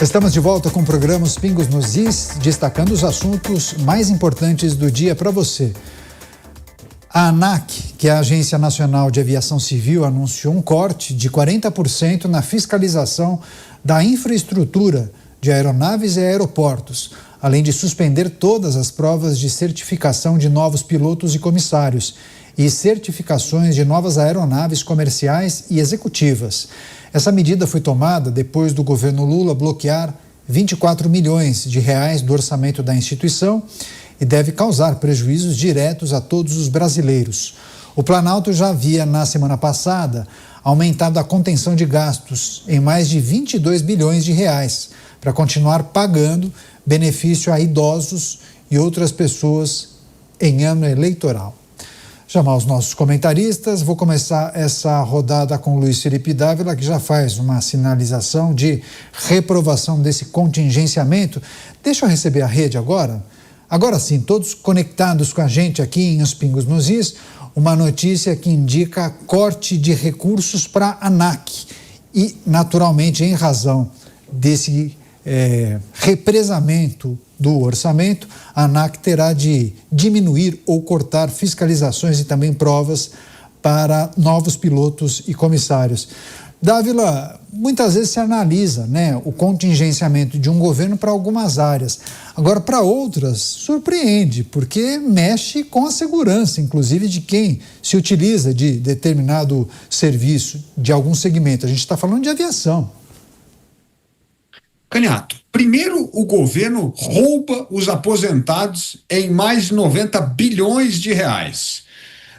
Estamos de volta com o programa Os Pingos nos Is, destacando os assuntos mais importantes do dia para você. A ANAC, que é a Agência Nacional de Aviação Civil, anunciou um corte de 40% na fiscalização da infraestrutura de aeronaves e aeroportos, além de suspender todas as provas de certificação de novos pilotos e comissários e certificações de novas aeronaves comerciais e executivas. Essa medida foi tomada depois do governo Lula bloquear 24 milhões de reais do orçamento da instituição e deve causar prejuízos diretos a todos os brasileiros. O Planalto já havia, na semana passada, aumentado a contenção de gastos em mais de 22 bilhões de reais para continuar pagando benefício a idosos e outras pessoas em ano eleitoral. Chamar os nossos comentaristas, vou começar essa rodada com o Luiz Felipe Dávila, que já faz uma sinalização de reprovação desse contingenciamento. Deixa eu receber a rede agora. Agora sim, todos conectados com a gente aqui em Os Pingos nos Is, uma notícia que indica corte de recursos para a ANAC. E, naturalmente, em razão desse represamento do orçamento, a ANAC terá de diminuir ou cortar fiscalizações e também provas para novos pilotos e comissários. Dávila, muitas vezes se analisa, o contingenciamento de um governo para algumas áreas. Agora, para outras, surpreende, porque mexe com a segurança, inclusive de quem se utiliza de determinado serviço, de algum segmento. A gente está falando de aviação. Canhato, primeiro o governo rouba os aposentados em mais de 90 bilhões de reais.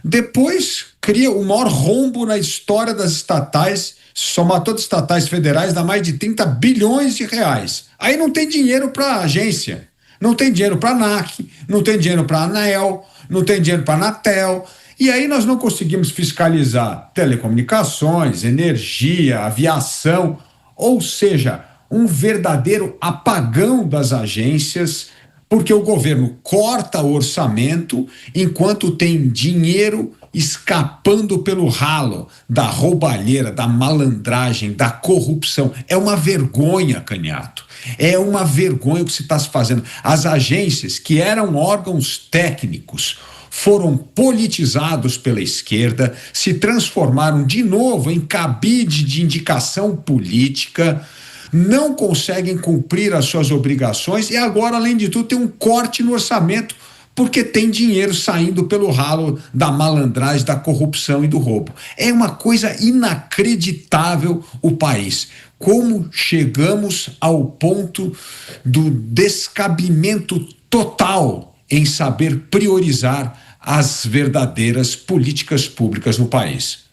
Depois cria o maior rombo na história das estatais, somar todas as estatais federais, dá mais de 30 bilhões de reais. Aí não tem dinheiro para a agência, não tem dinheiro para a ANAC, não tem dinheiro para a ANAEL, não tem dinheiro para a Anatel. E aí nós não conseguimos fiscalizar telecomunicações, energia, aviação, ou seja, um verdadeiro apagão das agências, porque o governo corta o orçamento enquanto tem dinheiro escapando pelo ralo da roubalheira, da malandragem, da corrupção. É uma vergonha, Canhato. É uma vergonha o que se está se fazendo. As agências, que eram órgãos técnicos, foram politizados pela esquerda, se transformaram de novo em cabide de indicação política, não conseguem cumprir as suas obrigações e agora, além de tudo, tem um corte no orçamento porque tem dinheiro saindo pelo ralo da malandragem, da corrupção e do roubo. É uma coisa inacreditável o país. Como chegamos ao ponto do descabimento total em saber priorizar as verdadeiras políticas públicas no país.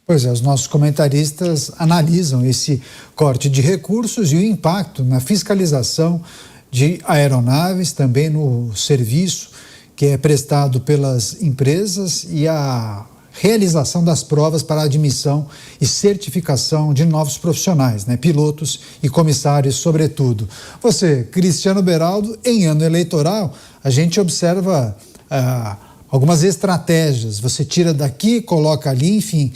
Pois é, os nossos comentaristas analisam esse corte de recursos e o impacto na fiscalização de aeronaves, também no serviço que é prestado pelas empresas e a realização das provas para admissão e certificação de novos profissionais, pilotos e comissários, sobretudo. Você, Cristiano Beraldo, em ano eleitoral, a gente observa algumas estratégias. Você tira daqui, coloca ali, enfim.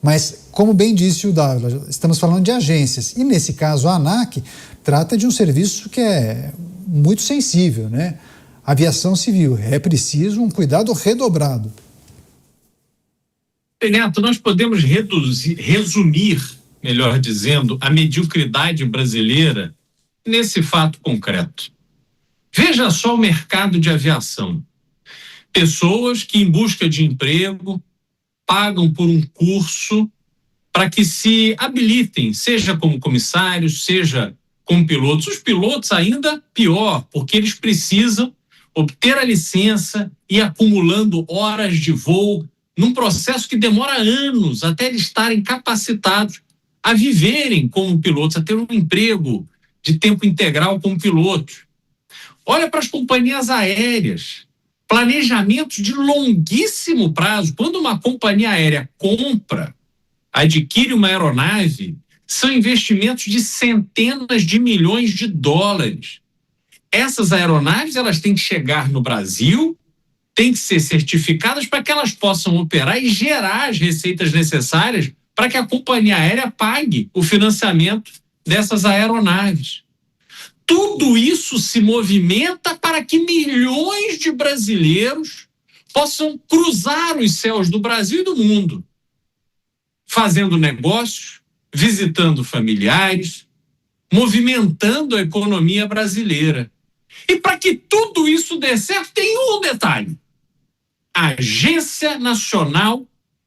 Mas, como bem disse o Dávila, estamos falando de agências. E, nesse caso, a ANAC trata de um serviço que é muito sensível, Aviação civil. É preciso um cuidado redobrado. Neto, nós podemos resumir, melhor dizendo, a mediocridade brasileira nesse fato concreto. Veja só o mercado de aviação. Pessoas que, em busca de emprego, pagam por um curso para que se habilitem, seja como comissários, seja como pilotos. Os pilotos ainda pior, porque eles precisam obter a licença e acumulando horas de voo num processo que demora anos até eles estarem capacitados a viverem como pilotos, a ter um emprego de tempo integral como pilotos. Olha para as companhias aéreas. Planejamentos de longuíssimo prazo. Quando uma companhia aérea compra, adquire uma aeronave, são investimentos de centenas de milhões de dólares. Essas aeronaves, elas têm que chegar no Brasil, têm que ser certificadas para que elas possam operar e gerar as receitas necessárias para que a companhia aérea pague o financiamento dessas aeronaves. Tudo isso se movimenta para que milhões de brasileiros possam cruzar os céus do Brasil e do mundo, fazendo negócios, visitando familiares, movimentando a economia brasileira. E para que tudo isso dê certo, tem um detalhe. A Agência Nacional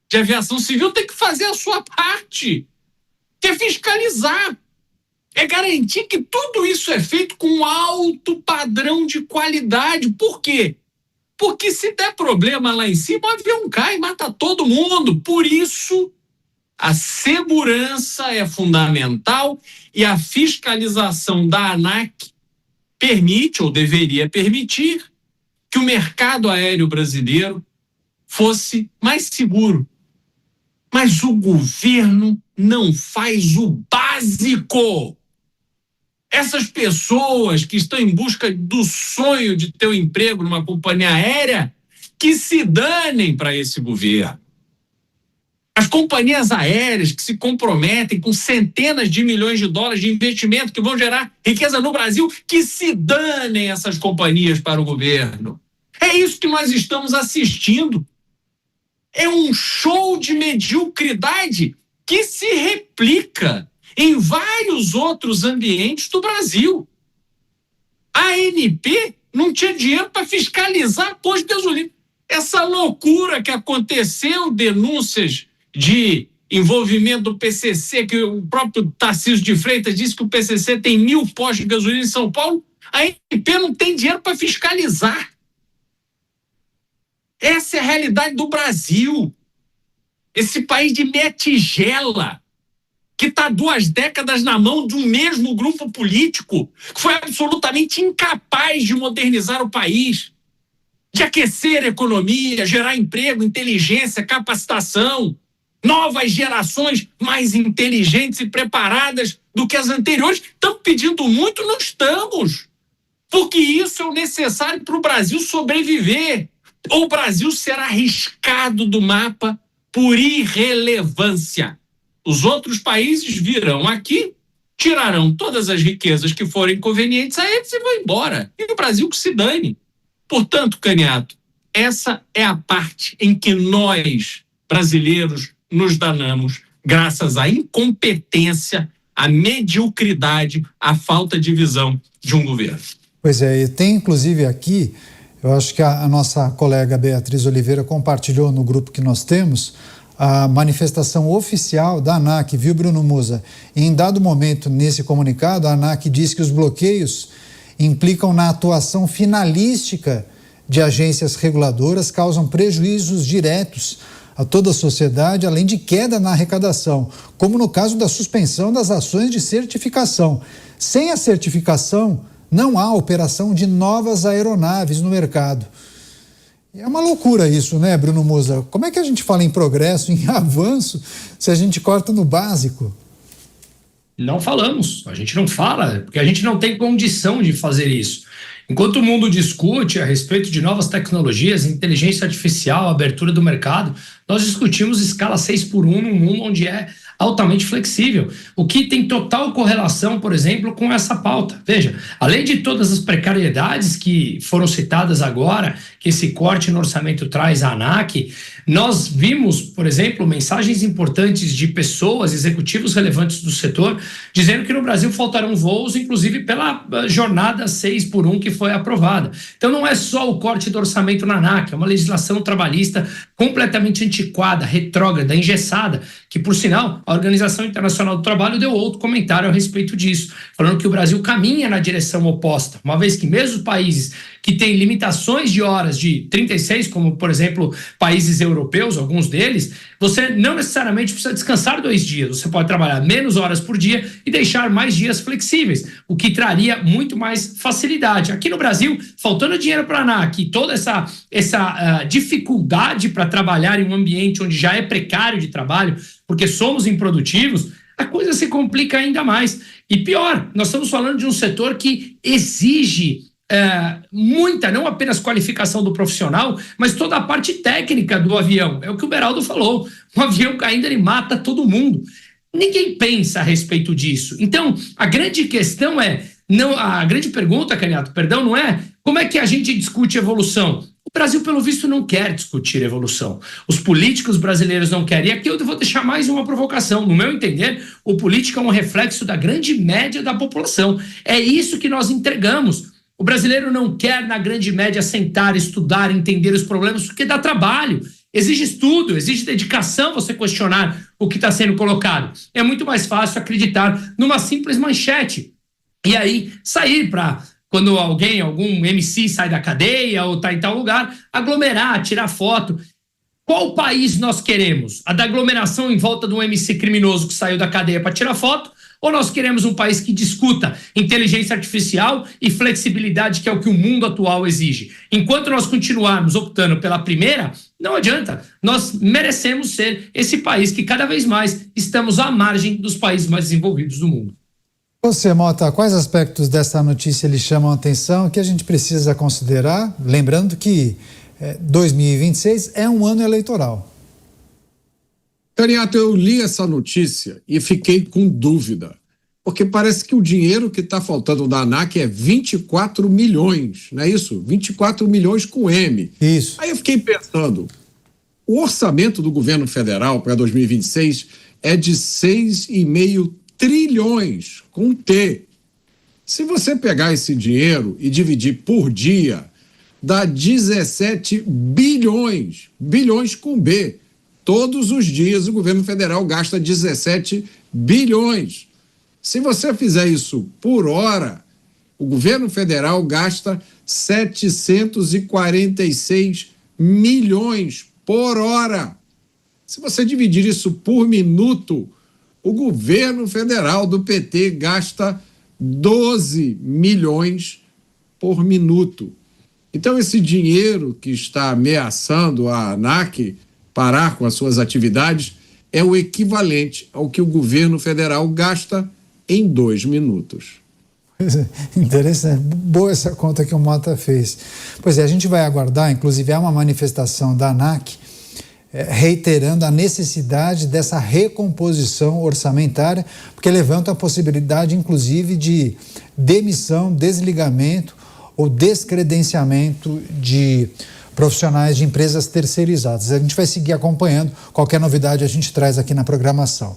de Aviação Civil tem que fazer a sua parte, que é fiscalizar. É garantir que tudo isso é feito com alto padrão de qualidade. Por quê? Porque se der problema lá em cima, o avião cai e mata todo mundo. Por isso, a segurança é fundamental e a fiscalização da ANAC permite, ou deveria permitir, que o mercado aéreo brasileiro fosse mais seguro. Mas o governo não faz o básico. Essas pessoas que estão em busca do sonho de ter um emprego numa companhia aérea, que se danem para esse governo. As companhias aéreas que se comprometem com centenas de milhões de dólares de investimento que vão gerar riqueza no Brasil, que se danem essas companhias para o governo. É isso que nós estamos assistindo. É um show de mediocridade que se replica em vários outros ambientes do Brasil. A ANP não tinha dinheiro para fiscalizar posto de gasolina. Essa loucura que aconteceu, denúncias de envolvimento do PCC, que o próprio Tarcísio de Freitas disse que o PCC tem 1.000 postos de gasolina em São Paulo, a ANP não tem dinheiro para fiscalizar. Essa é a realidade do Brasil. Esse país de meia tigela, que está 2 décadas na mão de um mesmo grupo político, que foi absolutamente incapaz de modernizar o país, de aquecer a economia, gerar emprego, inteligência, capacitação, novas gerações mais inteligentes e preparadas do que as anteriores. Estamos pedindo muito? Não estamos. Porque isso é o necessário para o Brasil sobreviver. Ou o Brasil será arriscado do mapa por irrelevância. Os outros países virão aqui, tirarão todas as riquezas que forem convenientes a eles e vão embora. E o Brasil que se dane. Portanto, Caniato, essa é a parte em que nós, brasileiros, nos danamos, graças à incompetência, à mediocridade, à falta de visão de um governo. Pois é, e tem inclusive aqui, eu acho que a nossa colega Beatriz Oliveira compartilhou no grupo que nós temos, a manifestação oficial da ANAC, viu, Bruno Musa? E em dado momento, nesse comunicado, a ANAC diz que os bloqueios implicam na atuação finalística de agências reguladoras, causam prejuízos diretos a toda a sociedade, além de queda na arrecadação, como no caso da suspensão das ações de certificação. Sem a certificação, não há operação de novas aeronaves no mercado. É uma loucura isso, né, Bruno Musa? Como é que a gente fala em progresso, em avanço, se a gente corta no básico? Não falamos, a gente não fala, porque a gente não tem condição de fazer isso. Enquanto o mundo discute a respeito de novas tecnologias, inteligência artificial, abertura do mercado, nós discutimos escala 6x1 num mundo onde é altamente flexível, o que tem total correlação, por exemplo, com essa pauta. Veja, além de todas as precariedades que foram citadas agora, que esse corte no orçamento traz à ANAC, nós vimos, por exemplo, mensagens importantes de pessoas, executivos relevantes do setor, dizendo que no Brasil faltarão voos, inclusive pela jornada 6x1 que foi aprovada. Então não é só o corte do orçamento na ANAC, é uma legislação trabalhista completamente antiquada, retrógrada, engessada, que, por sinal, a Organização Internacional do Trabalho deu outro comentário a respeito disso, falando que o Brasil caminha na direção oposta, uma vez que mesmo países que têm limitações de horas de 36, como, por exemplo, países europeus, alguns deles, você não necessariamente precisa descansar 2 dias, você pode trabalhar menos horas por dia e deixar mais dias flexíveis, o que traria muito mais facilidade. Aqui no Brasil, faltando dinheiro para a ANAC e toda essa dificuldade para trabalhar em um ambiente onde já é precário de trabalho, porque somos improdutivos, a coisa se complica ainda mais. E pior, nós estamos falando de um setor que exige muita, não apenas qualificação do profissional, mas toda a parte técnica do avião. É o que o Beraldo falou, um avião caindo ele mata todo mundo. Ninguém pensa a respeito disso. Então, a grande questão é, Não, a grande pergunta, Caniato, perdão, não é como é que a gente discute evolução. O Brasil, pelo visto, não quer discutir evolução. Os políticos brasileiros não querem. E aqui eu vou deixar mais uma provocação. No meu entender, o político é um reflexo da grande média da população. É isso que nós entregamos. O brasileiro não quer, na grande média, sentar, estudar, entender os problemas, porque dá trabalho. Exige estudo, exige dedicação você questionar o que está sendo colocado. É muito mais fácil acreditar numa simples manchete. E aí sair para, quando algum MC sai da cadeia ou está em tal lugar, aglomerar, tirar foto. Qual país nós queremos? A da aglomeração em volta de um MC criminoso que saiu da cadeia para tirar foto? Ou nós queremos um país que discuta inteligência artificial e flexibilidade, que é o que o mundo atual exige? Enquanto nós continuarmos optando pela primeira, não adianta. Nós merecemos ser esse país que cada vez mais estamos à margem dos países mais desenvolvidos do mundo. Você, Mota, quais aspectos dessa notícia lhe chamam a atenção que a gente precisa considerar? Lembrando que 2026 é um ano eleitoral. Caniato, eu li essa notícia e fiquei com dúvida, porque parece que o dinheiro que está faltando da ANAC é 24 milhões, não é isso? 24 milhões com M. Isso. Aí eu fiquei pensando, o orçamento do governo federal para 2026 é de 6,5 trilhões, com T. Se você pegar esse dinheiro e dividir por dia, dá 17 bilhões, bilhões com B. Todos os dias o governo federal gasta 17 bilhões. Se você fizer isso por hora, o governo federal gasta 746 milhões por hora. Se você dividir isso por minuto, o governo federal do PT gasta 12 milhões por minuto. Então, esse dinheiro que está ameaçando a ANAC parar com as suas atividades é o equivalente ao que o governo federal gasta em 2 minutos. Interessante, boa essa conta que o Mota fez. Pois é, a gente vai aguardar, inclusive há uma manifestação da ANAC reiterando a necessidade dessa recomposição orçamentária, porque levanta a possibilidade, inclusive, de demissão, desligamento ou descredenciamento de profissionais de empresas terceirizadas. A gente vai seguir acompanhando. Qualquer novidade a gente traz aqui na programação.